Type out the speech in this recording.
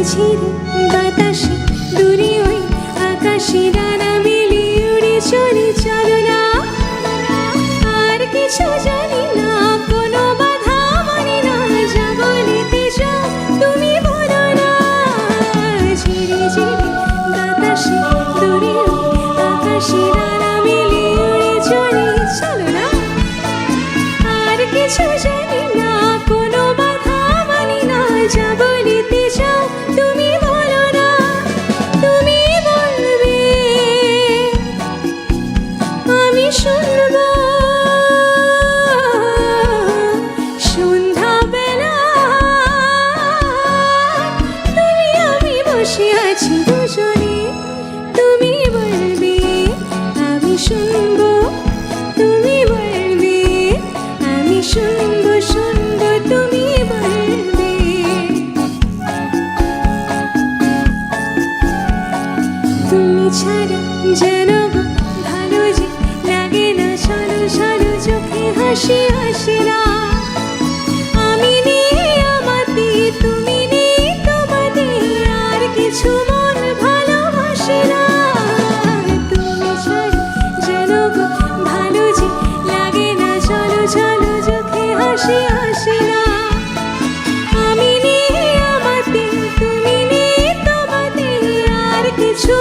ঝিরে বাতাসে দূরে ওই আকাশে ডানা মেলে উড়ে চলে চলো না আর কিছু জানি না কোনো বাধা মানি না যা বলিতে চাও তুমি বলো না ঝিরে ঝিরে বাতাসে দূরে ওই আকাশে ডানা মেলে উড়ে চলে চলো না আর কিছু জানি না কোনো বাধা মানি না যা বলিতে চাও তুমি বলো না তুমি বলবে আমি শুনবো সন্ধ্যাবেলা তুমি আমি বসে আছি দুজনে তুমি বলবে আমি শুনবো তুমি বলবে আমি শুনবো শুনবো তুমি বলবে তুমি ছাড়া যেন ভালো যে লাগে না চলো চলো চোখে হাসি হাসি না আমি নেই আমাতে তুমি নেই তোমাতে আর কিছু মন ভালোবাসে না তুমি ছাড়া যেন ভালো যে লাগে না চলো চলো চোখে হাসি হাসি না আমি নেই আমাতে তুমি নেই তোমাতে আর কিছু